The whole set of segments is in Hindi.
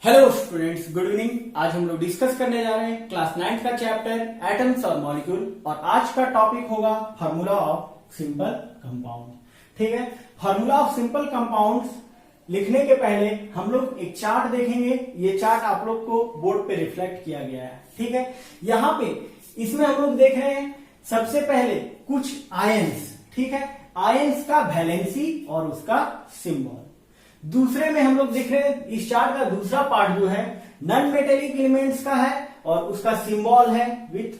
Hello students, good evening. आज हम लोग डिस्कस करने जा रहे हैं क्लास 9 का चैप्टर एटम्स और मॉलिक्यूल, और आज का टॉपिक होगा फार्मूला ऑफ सिंपल कंपाउंड। ठीक है, फार्मूला ऑफ सिंपल कंपाउंड्स लिखने के पहले हम लोग एक चार्ट देखेंगे। ये चार्ट आप लोग को बोर्ड पे रिफ्लेक्ट किया गया है। ठीक है, यहाँ पे इसमें हम लोग देख रहे हैं सबसे पहले कुछ आयंस। ठीक है, आयंस का वैलेंसी और उसका सिंबल। दूसरे में हम लोग देख रहे हैं इस चार्ट का दूसरा पार्ट जो है नॉन मेटेलिक एलिमेंट्स का है और उसका सिंबल है विथ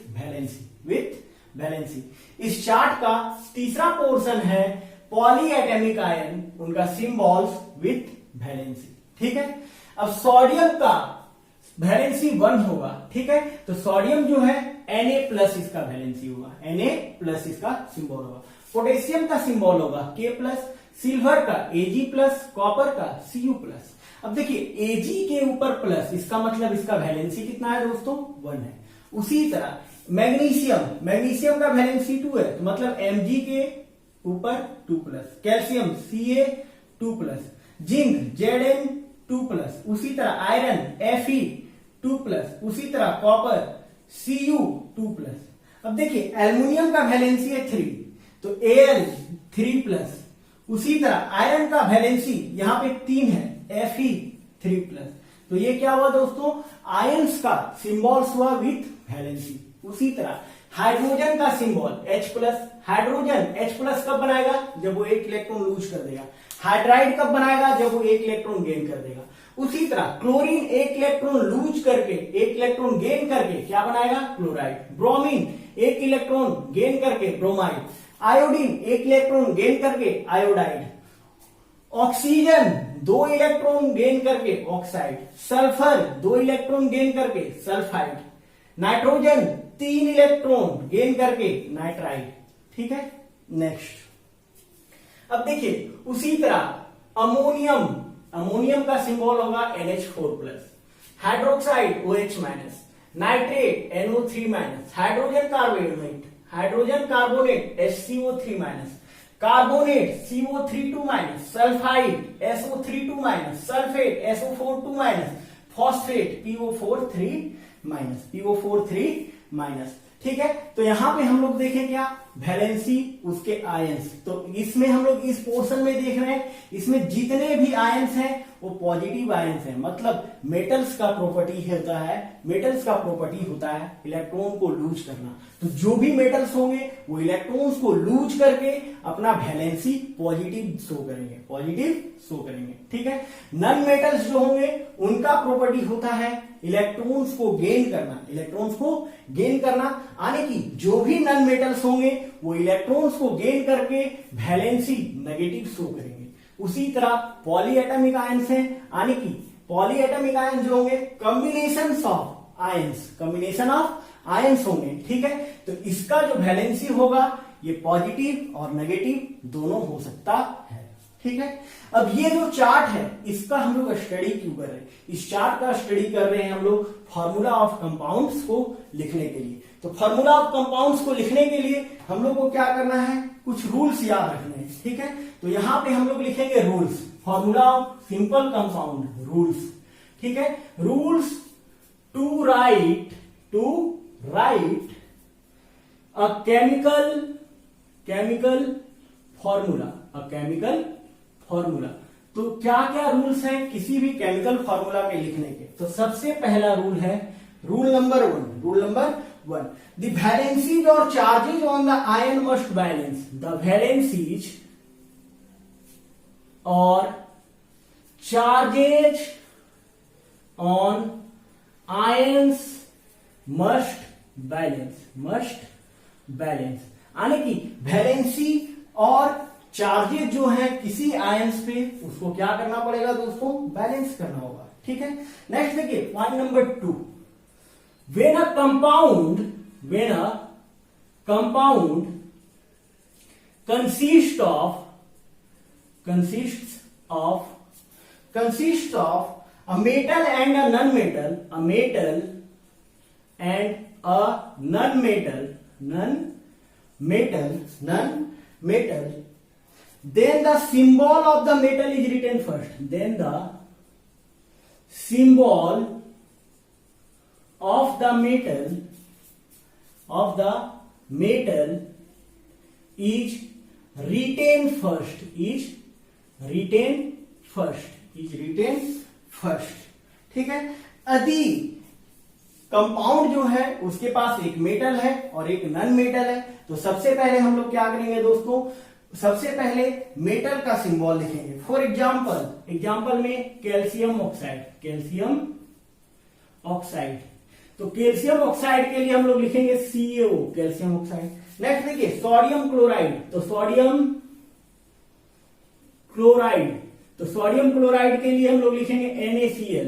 वैलेंसी। इस चार्ट का तीसरा पोर्शन है पॉली एटॉमिक आयन, उनका सिंबल्स विथ वैलेंसी। ठीक है, अब सोडियम का वैलेंसी 1 होगा। ठीक है, तो सोडियम जो है Na+ इसका वैलेंसी होगा, Na+ इसका सिंबल होगा। पोटेशियम का सिंबल होगा K+, सिल्वर का Ag+, कॉपर का Cu+। अब देखिए Ag के ऊपर प्लस, इसका मतलब इसका वैलेंसी कितना है दोस्तों? 1 है। उसी तरह मैग्नीशियम का वैलेंसी 2 है, तो मतलब Mg के ऊपर 2+, कैल्शियम Ca2+, जिंक Zn2+, उसी तरह आयरन Fe2+, उसी तरह कॉपर Cu2+। अब देखिए एल्युमिनियम का वैलेंसी है 3, तो Al3+, उसी तरह आयरन का वैलेंसी यहां पे 3 है, Fe3+। तो ये क्या हुआ दोस्तों? आयंस का सिंबल्स हुआ विथ वैलेंसी। उसी तरह हाइड्रोजन का सिंबल H+। हाइड्रोजन H+ कब बनाएगा? जब वो 1 इलेक्ट्रॉन लूज कर देगा। हाइड्राइड कब बनाएगा? जब वो 1 इलेक्ट्रॉन गेन कर देगा। उसी तरह क्लोरीन 1 इलेक्ट्रॉन लूज करके 1 इलेक्ट्रॉन गेन करके क्या बनाएगा? क्लोराइड। ब्रोमीन 1 इलेक्ट्रॉन गेन करके ब्रोमाइड। आयोडीन 1 इलेक्ट्रॉन गेन करके आयोडाइड। ऑक्सीजन 2 इलेक्ट्रॉन गेन करके ऑक्साइड। सल्फर 2 इलेक्ट्रॉन गेन करके सल्फाइड। नाइट्रोजन 3 इलेक्ट्रॉन गेन करके नाइट्राइड। ठीक है, नेक्स्ट अब देखिए उसी तरह अमोनियम का सिंबल होगा NH4+, hydroxide OH-, nitrate NO3-, hydrogen carbonate HCO3-, carbonate CO3+, sulphide SO3+, sulphate SO4+, phosphate PO4 3-। ठीक है, तो यहां पे हम लोग देखें क्या? वैलेंसी, उसके आयंस। तो इसमें हम लोग इस पोर्शन में देख रहे हैं, इसमें जितने भी आयंस हैं वो पॉजिटिव आयंस हैं। मतलब मेटल्स का प्रॉपर्टी होता है इलेक्ट्रॉन को लूज करना। तो जो भी मेटल्स होंगे वो इलेक्ट्रॉन्स को लूज करके अपना वैलेंसी पॉजिटिव शो करेंगे। ठीक है, नॉन मेटल्स जो होंगे उनका प्रॉपर्टी होता है इलेक्ट्रॉन्स को गेन करना, यानी कि जो भी नॉन मेटल्स होंगे वो इलेक्ट्रॉन्स को गेन करके वैलेंसी नेगेटिव शो करेंगे। उसी तरह पॉली एटॉमिक आयंस हैं, यानी कि पॉली एटॉमिक आयंस जो होंगे कॉम्बिनेशन ऑफ आयंस होंगे। ठीक है, तो इसका जो वैलेंसी होगा ये पॉजिटिव और नेगेटिव दोनों हो सकता है। ठीक है, अब ये जो चार्ट है इसका हम लोग स्टडी क्यों कर रहे हैं? इस चार्ट का स्टडी कर रहे हैं हम लोग फार्मूला ऑफ कंपाउंड्स को लिखने के लिए। तो फार्मूला ऑफ कंपाउंड्स को लिखने के लिए हम लोग को क्या करना है? कुछ रूल्स याद रखने हैं। ठीक है, तो यहां पे हम लोग लिखेंगे rules, formula of simple compound rules. ठीक है, rules to write a chemical formula. तो क्या क्या रूल्स हैं किसी भी केमिकल फॉर्मूला के लिखने के? तो सबसे पहला रूल है रूल नंबर 1, द वैलेंसीज और charges on the ion must balance. The valencies और charges on ions must balance, यानी कि वैलेंसी और चार्जेज जो है किसी आयंस पे उसको क्या करना पड़ेगा दोस्तों? बैलेंस करना होगा। ठीक है, नेक्स्ट देखिए point number 2, when a compound consists of a metal and a non-metal, then the symbol of the metal is written first. symbol of the metal is retained first, ठीक है। यदि कंपाउंड जो है उसके पास एक मेटल है और एक नॉन मेटल है, तो सबसे पहले हम लोग क्या करेंगे दोस्तों, सबसे पहले मेटल का सिंबल लिखेंगे। फॉर एग्जाम्पल में कैल्शियम ऑक्साइड, तो कैल्शियम ऑक्साइड के लिए हम लोग लिखेंगे CaO, कैल्शियम ऑक्साइड। नेक्स्ट देखिए सोडियम क्लोराइड, तो सोडियम क्लोराइड के लिए हम लोग लिखेंगे NaCl।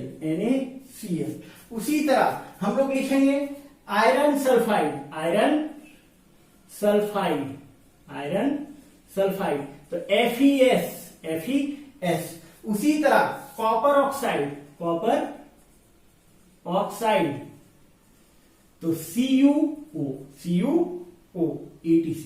उसी तरह हम लोग लिखेंगे आयरन सल्फाइड, तो FeS। उसी तरह कॉपर ऑक्साइड, तो CuO, ETC।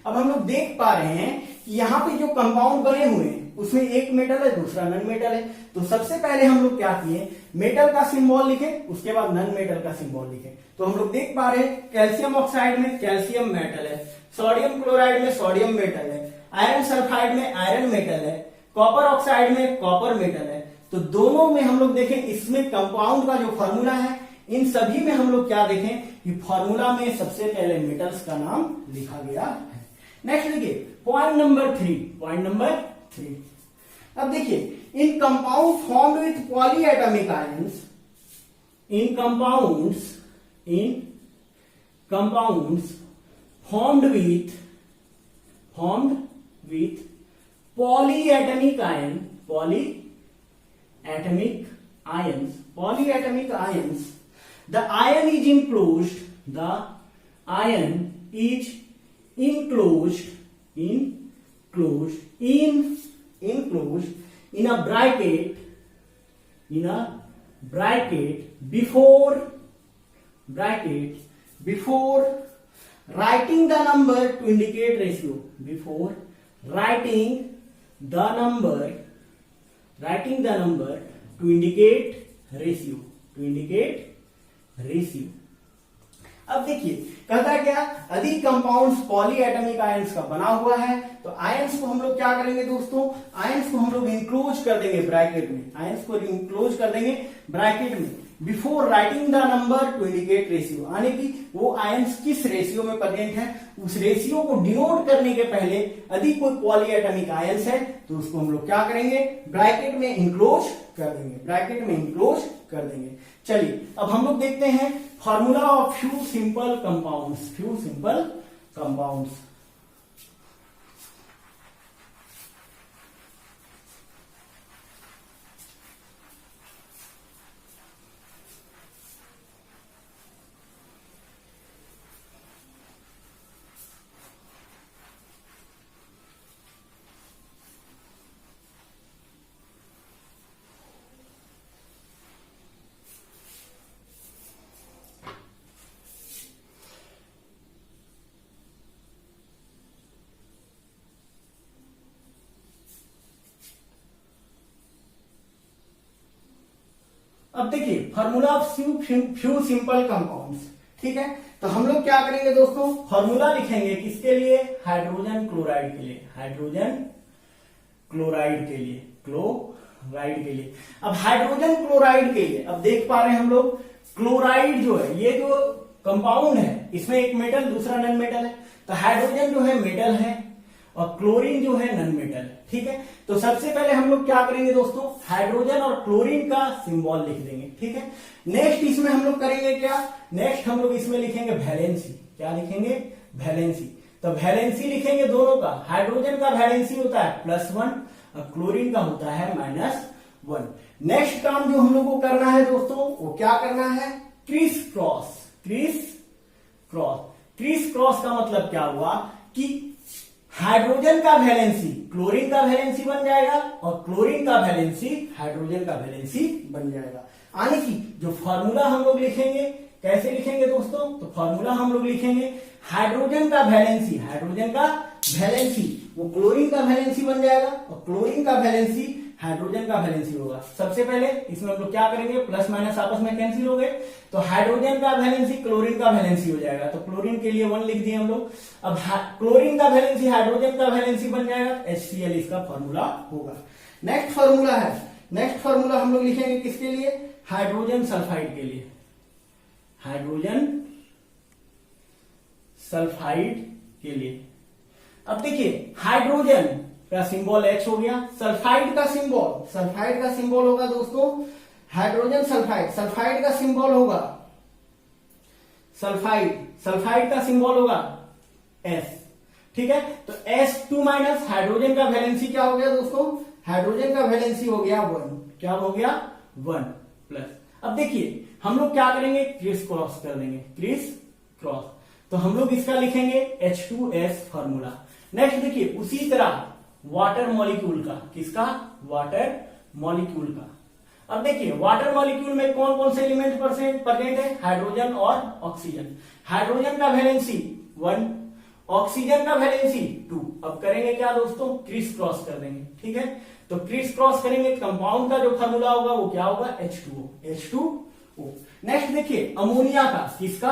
अब हम लोग देख पा रहे हैं कि यहाँ पे जो कंपाउंड बने हुए हैं उसमें एक मेटल है, दूसरा नॉन मेटल है। तो सबसे पहले हम लोग क्या किए, मेटल का सिंबल लिखे, उसके बाद नॉन मेटल का सिंबल लिखे। तो हम लोग देख पा रहे हैं कैल्शियम ऑक्साइड में कैल्शियम मेटल है, सोडियम क्लोराइड में सोडियम मेटल है, आयरन सल्फाइड में आयरन मेटल है, कॉपर ऑक्साइड में कॉपर मेटल है। तो दोनों में हम लोग देखें, इसमें कंपाउंड का जो फॉर्मूला है, इन सभी में हम लोग क्या देखें कि फॉर्मूला में सबसे पहले मेटल्स का नाम लिखा गया है। नेक्स्ट देखिए पॉइंट नंबर 3। अब देखिए in compound formed with polyatomic ions, in compounds formed with polyatomic ions, the ion is enclosed in a bracket before writing the number to indicate ratio, to indicate ratio। अब देखिए कहता है क्या, यदि कंपाउंड्स पॉलीएटॉमिक आयंस का बना हुआ है तो आयंस को हम लोग क्या करेंगे दोस्तों, आयंस को हम लोग इंक्लोज कर देंगे ब्रैकेट में, before writing the number two indicate ratio, यानी कि वो आयंस किस रेशियो में प्रेजेंट है उस रेशियो को डिनोट करने के पहले यदि कोई पॉलीएटॉमिक आयंस है तो उसको हम लोग क्या करेंगे, ब्रैकेट में इंक्लोज कर देंगे। चलिए अब हम लोग देखते हैं formula of few simple compounds. अब देखिए formula of few simple compounds, ठीक है। तो हम लोग क्या करेंगे दोस्तों, फॉर्मूला लिखेंगे किसके लिए, हाइड्रोजन क्लोराइड के लिए। अब हाइड्रोजन क्लोराइड के लिए अब देख पा रहे हैं हम लोग, क्लोराइड जो है ये जो कंपाउंड है इसमें एक मेटल दूसरा नॉन मेटल है, तो हाइड्रोजन जो है मेटल है और क्लोरीन जो है नॉन मेटल है, ठीक है। तो सबसे पहले हम लोग क्या करेंगे दोस्तों, हाइड्रोजन और क्लोरीन का सिंबल लिख देंगे, ठीक है। नेक्स्ट इसमें हम लोग करेंगे क्या, नेक्स्ट हम लोग इसमें लिखेंगे वैलेंसी। क्या लिखेंगे, वैलेंसी। तो वैलेंसी लिखेंगे दोनों का, हाइड्रोजन का वैलेंसी होता है +1 और क्लोरीन का होता है -1। नेक्स्ट काम जो हम लोग को करना है दोस्तों वो क्या करना है, क्रिस क्रॉस का मतलब क्या हुआ कि हाइड्रोजन का वैलेंसी क्लोरीन का वैलेंसी बन जाएगा और क्लोरीन का वैलेंसी हाइड्रोजन का वैलेंसी बन जाएगा। यानी कि जो फॉर्मूला हम लोग लिखेंगे कैसे लिखेंगे दोस्तों, तो फॉर्मूला हम लोग लिखेंगे हाइड्रोजन का वैलेंसी वो क्लोरीन का वैलेंसी बन जाएगा और क्लोरीन का वैलेंसी हाइड्रोजन का वैलेंसी होगा। सबसे पहले इसमें हम लोग क्या करेंगे, प्लस माइनस आपस में कैंसिल हो गए, तो हाइड्रोजन का वैलेंसी क्लोरीन का वैलेंसी हो जाएगा, तो क्लोरीन के लिए 1 लिख दिए हम लोग। अब क्लोरीन का वैलेंसी हाइड्रोजन का वैलेंसी बन जाएगा, HCl इसका फॉर्मूला होगा। नेक्स्ट फॉर्मूला है, नेक्स्ट फॉर्मूला हम लोग लिखेंगे किसके लिए, हाइड्रोजन सल्फाइड के लिए, हाइड्रोजन सल्फाइड के लिए। अब देखिए हाइड्रोजन का सिंबल H हो गया, सल्फाइड का सिंबल होगा दोस्तों हाइड्रोजन सल्फाइड, सल्फाइड का सिंबल होगा सल्फाइड का सिंबल होगा S, ठीक है। तो S2 माइनस हाइड्रोजन का वैलेंसी क्या हो गया दोस्तों, हाइड्रोजन का वैलेंसी हो गया 1, क्या हो गया 1 प्लस। अब देखिए हम लोग क्या करेंगे, क्रिस क्रॉस कर देंगे, क्रिस क्रॉस, तो हम लोग इसका लिखेंगे H2S फॉर्मूला। नेक्स्ट देखिए उसी तरह वाटर मॉलिक्यूल का, किसका, वाटर मॉलिक्यूल का। अब देखिए वाटर मॉलिक्यूल में कौन कौन से एलिमेंट प्रेजेंट है, हाइड्रोजन और ऑक्सीजन। हाइड्रोजन का वैलेंसी 1, ऑक्सीजन का वैलेंसी 2। अब करेंगे क्या दोस्तों, क्रिस क्रॉस कर देंगे, ठीक है। तो क्रिस क्रॉस करेंगे, कंपाउंड का जो फॉर्मूला होगा वो क्या होगा, H2O। नेक्स्ट देखिए अमोनिया का, किसका,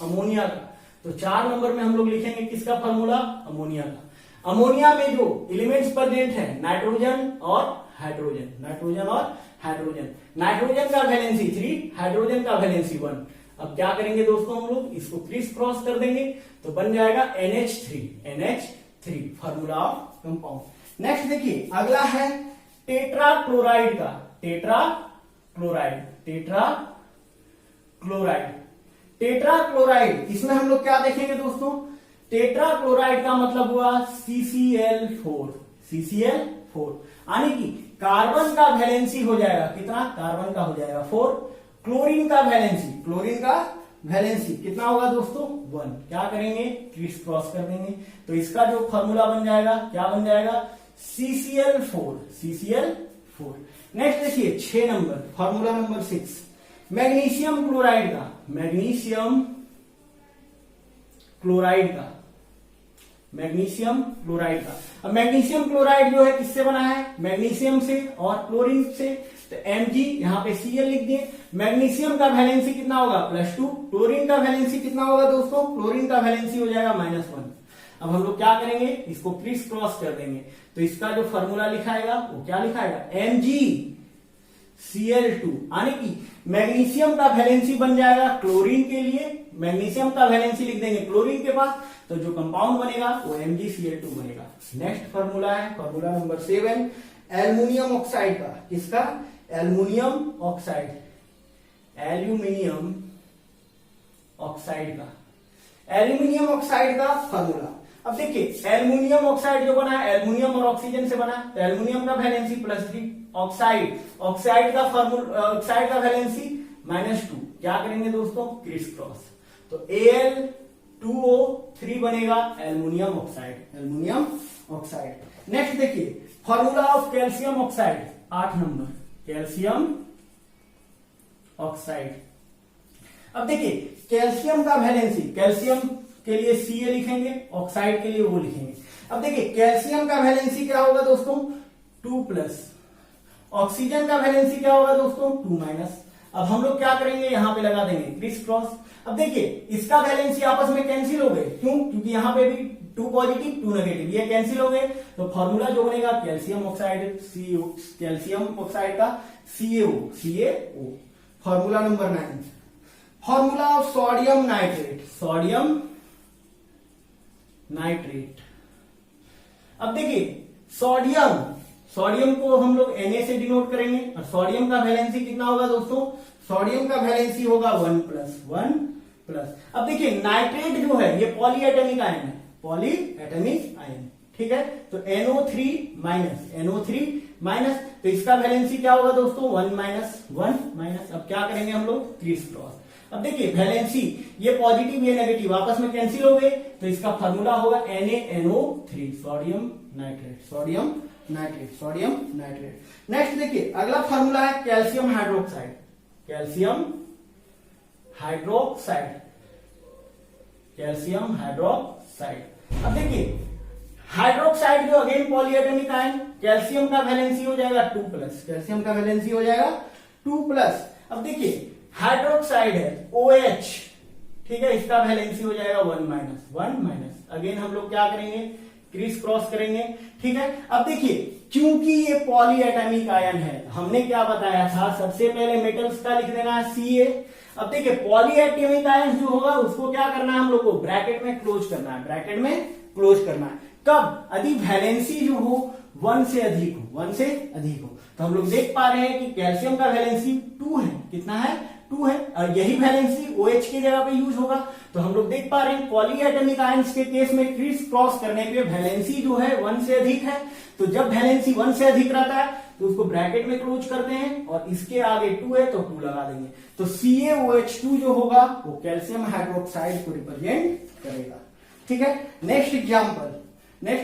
अमोनिया का। तो 4 नंबर में हम लोग लिखेंगे किसका फॉर्मूला, अमोनिया का। अमोनिया में जो एलिमेंट्स प्रेजेंट है नाइट्रोजन और हाइड्रोजन, नाइट्रोजन का वैलेंसी 3, हाइड्रोजन का वैलेंसी 1। अब क्या करेंगे दोस्तों, हम लोग इसको क्रिस क्रॉस कर देंगे, तो बन जाएगा NH3 formula of compound. Next देखिए अगला है टेट्रा क्लोराइड का, टेट्रा क्लोराइड, इसमें हम लोग क्या देखेंगे दोस्तों, टेट्रा क्लोराइड का मतलब हुआ CCl4, यानी कि कार्बन का वैलेंसी हो जाएगा कितना, कार्बन का हो जाएगा 4, क्लोरीन का वैलेंसी कितना होगा दोस्तों 1। क्या करेंगे, क्रिस क्रॉस कर देंगे, तो इसका जो फॉर्मूला बन जाएगा, क्या बन जाएगा, CCl4। नेक्स्ट देखिए 6 number, formula number 6, magnesium chloride का, मैग्नीशियम क्लोराइड का। अब मैग्नीशियम क्लोराइड जो है किससे बना है, मैग्नीशियम से और क्लोरीन से, तो Mg यहां पे Cl लिख दिए। मैग्नीशियम का वैलेंसी कितना होगा, +2, क्लोरीन का वैलेंसी कितना होगा दोस्तों, क्लोरीन का वैलेंसी हो जाएगा -1। अब हम लोग क्या करेंगे, इसको क्रिस क्रॉस कर देंगे, तो इसका जो फॉर्मूला लिखाएगा वो क्या लिखाएगा, MgCl2, यानी कि मैग्नीशियम का वैलेंसी बन जाएगा क्लोरीन के लिए, मैग्नीशियम का वैलेंसी लिख देंगे क्लोरीन के पास, तो जो कंपाउंड बनेगा वो MgCl2 बनेगा। नेक्स्ट फॉर्मूला है फॉर्मूला नंबर 7, एल्युमिनियम ऑक्साइड का, किसका, एल्युमिनियम ऑक्साइड का फॉर्मूला। अब देखिए एल्युमिनियम ऑक्साइड जो बना है, एल्युमिनियम और ऑक्सीजन से बना, तो एल्युमिनियम का वैलेंसी +3, ऑक्साइड का वैलेंसी -2। क्या करेंगे दोस्तों, क्रिस क्रॉस, तो Al2O3 बनेगा एल्युमिनियम ऑक्साइड। नेक्स्ट देखिए formula of calcium oxide, 8 number, calcium oxide. अब देखिए कैल्शियम का वैलेंसी, कैल्शियम के लिए Ca लिखेंगे, ऑक्साइड के लिए वो लिखेंगे। अब देखिए कैल्शियम का वैलेंसी क्या होगा दोस्तों, 2+, ऑक्सीजन का वैलेंसी क्या होगा दोस्तों, 2-। अब हम लोग क्या करेंगे, यहां पे लगा देंगे क्रिस क्रॉस। अब देखिए इसका वैलेंसी आपस में कैंसिल हो गए, क्यों, क्योंकि यहां पे भी 2 पॉजिटिव 2 नेगेटिव, ये कैंसिल हो गए, तो फॉर्मूला जो बनेगा कैल्शियम ऑक्साइड का CaO। Formula number 9, formula of sodium nitrate. अब देखिए सोडियम को हम लोग Na से डिनोट करेंगे, और सोडियम का वैलेंसी कितना होगा दोस्तों, सोडियम का वैलेंसी होगा 1+। अब देखिए नाइट्रेट जो है ये पॉलीएटमिक आयन, ठीक है, तो NO3 माइनस, तो इसका वैलेंसी क्या होगा दोस्तों, 1-1। अब क्या करेंगे हम लोग, क्रिस क्रॉस। अब देखिए वैलेंसी ये पॉजिटिव ये नेगेटिव आपस में कैंसिल हो गए, तो इसका फॉर्मूला होगा NaNO3, सोडियम नाइट्रेट। नेक्स्ट देखिए अगला फॉर्मूला है कैल्शियम हाइड्रोक्साइड। अब देखिए हाइड्रोक्साइड जो अगेन पॉलीएटॉमिक आयन, कैल्शियम का वैलेंसी हो जाएगा 2+, कैल्शियम का वैलेंसी हो जाएगा 2+। अब देखिए हाइड्रोक्साइड है OH, ठीक है, इसका वैलेंसी हो जाएगा 1-1-। अगेन हम लोग क्या करेंगे, क्रिस क्रॉस करेंगे, ठीक है। अब देखिए क्योंकि ये पॉलीएटॉमिक आयन है, हमने क्या बताया था, सबसे पहले मेटल्स का लिख देना है Ca। अब देखिए पॉलीएटॉमिक आयन जो होगा उसको क्या करना है, हम लोग को ब्रैकेट में क्लोज करना है, ब्रैकेट में क्लोज करना है। कब, यदि वैलेंसी जो हो 1 से अधिक हो, 1 से अधिक हो। तो हम लोग देख पा रहे हैं कि कैल्शियम का वैलेंसी 2 है, कितना है, 2 है, और यही वैलेंसी OH की जगह पे यूज होगा। तो हम लोग देख पा रहे हैं पॉलीएटॉमिक आयंस के केस में क्रिस क्रॉस करने पे वैलेंसी जो है 1 से अधिक है। तो जब वैलेंसी 1 से अधिक रहता है तो उसको ब्रैकेट में क्लोज करते हैं, और इसके आगे 2 है तो 2 लगा देंगे। तो CaOH2 जो होगा वो कैल्शियम हाइड्रोक्साइड को रिप्रेजेंट करेगा, ठीक है। नेक्स्ट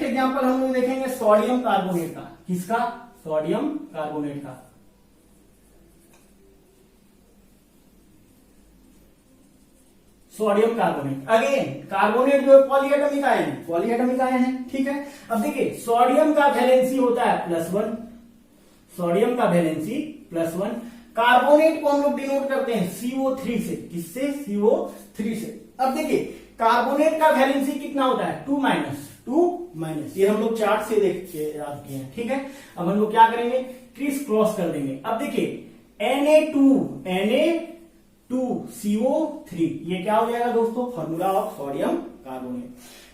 एग्जाम्पल हम लोग देखेंगे सोडियम कार्बोनेट का। किसका, सोडियम कार्बोनेट का। सोडियम कार्बोनेट, अगेन कार्बोनेट जो है पॉलीएटॉमिक आयन है, ठीक है। अब देखिए सोडियम का वैलेंसी होता है +1, सोडियम का वैलेंसी +1। कार्बोनेट को हम लोग डिनोट करते हैं CO3 से, किससे, CO3 से। अब देखिए कार्बोनेट का वैलेंसी कितना होता है, 2-2-। ये हम लोग चार्ट से देख के याद किए हैं, ठीक है। अब हम लोग क्या करेंगे, क्रिस क्रॉस कर देंगे। अब देखिए Na2CO3, ये क्या हो जाएगा दोस्तों, formula of sodium carbonate.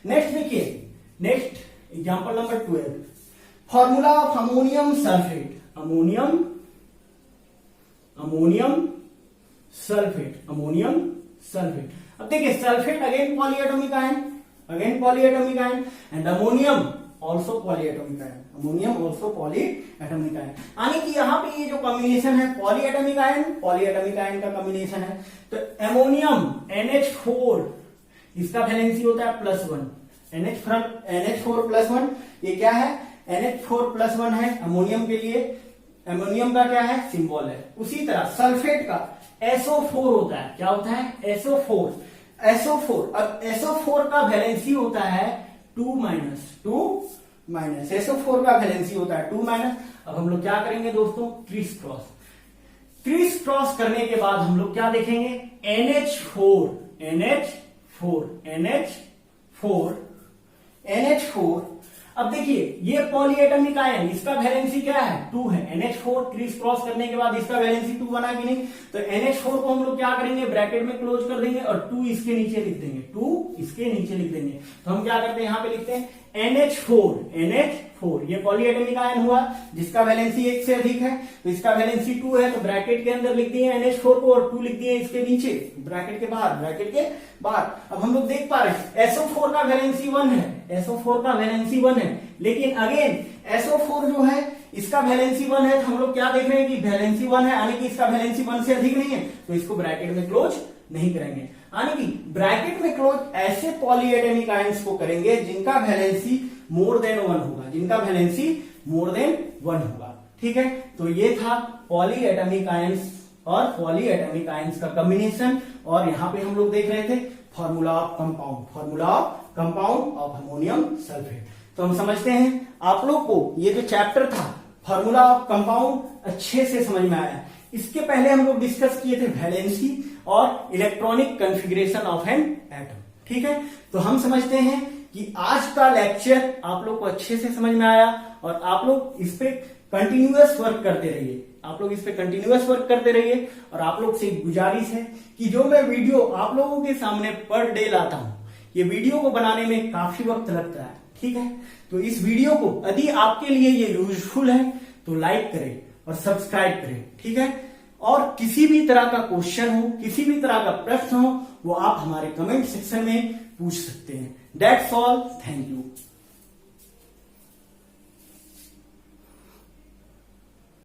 Next देखिए, next example number 12, formula of ammonium sulphate. Ammonium sulphate. अब देखिए sulphate again polyatomic ion, and ammonium also polyatomic ion, यानी कि यहाँ पे ये जो कॉम्बिनेशन है पॉलीएटॉमिक आयन का कॉम्बिनेशन है। तो अमोनियम NH4, इसका वैलेंसी होता है +1, NH4+1, ये क्या है, NH4+1 है अमोनियम के लिए, अमोनियम का क्या है, सिंबल है। उसी तरह सल्फेट का SO4 होता है, क्या होता है, SO4। अब SO4 का वैलेंसी होता है 2-2-। SO4 का वैलेंसी होता है 2-। अब हम लोग क्या करेंगे दोस्तों, क्रिस क्रॉस करने के बाद हम लोग क्या देखेंगे, NH4। अब देखिए ये पॉलीएटॉमिक आयन, इसका वैलेंसी क्या है, 2 है। NH4 क्रिस क्रॉस करने के बाद इसका वैलेंसी 2 बना कि नहीं। तो NH4 को हम लोग क्या करेंगे, ब्रैकेट में क्लोज कर देंगे और 2 इसके नीचे लिख देंगे, तो हम क्या करते हैं, यहां पे लिखते हैं NH4, ये पॉलीएटॉमिक आयन हुआ जिसका वैलेंसी 1 से अधिक है। तो इसका वैलेंसी 2 है, तो ब्रैकेट के अंदर लिख दिए NH4 को और 2 लिख दिए इसके नीचे, ब्रैकेट के बाहर। अब हम लोग देख पा रहे हैं SO4 का वैलेंसी 1 है, लेकिन अगेन SO4 जो है इसका वैलेंसी 1 है। तो हम लोग क्या देख रहे हैं कि वैलेंसी 1 है, यानी कि इसका वैलेंसी 1 से अधिक नहीं है, तो इसको ब्रैकेट में क्लोज नहीं करेंगे। यानी कि ब्रैकेट में क्लोज ऐसे पॉलीएटॉमिक आयंस को करेंगे जिनका वैलेंसी मोर देन 1 होगा, ठीक है। तो ये था पॉलीएटॉमिक आयंस और पॉलीएटॉमिक आयंस का कॉम्बिनेशन, और यहां पे हम लोग देख रहे थे formula of compound of ammonium sulphate. तो हम समझते हैं आप लोग को ये जो चैप्टर था फॉर्मूला ऑफ कंपाउंड अच्छे से समझ में आया। इसके पहले हम लोग डिस्कस किए थे वैलेंसी और electronic configuration of an atom, ठीक है। तो हम समझते हैं कि आज का लेक्चर आप लोग को अच्छे से समझ में आया, और आप लोग इस पे कंटिन्यूअस वर्क करते रहिए। और आप लोग से गुजारिश है कि जो मैं वीडियो आप लोगों के सामने पर डे लाता हूं, ये वीडियो को बनाने में काफी वक्त लगता है, ठीक है। तो इस वीडियो को यदि आपके लिए ये यूजफुल है तो लाइक करें और सब्सक्राइब करें, ठीक है। और किसी भी तरह का क्वेश्चन हो, किसी भी तरह का प्रश्न हो, वो आप हमारे कमेंट सेक्शन में पूछ सकते हैं। That's all, thank you.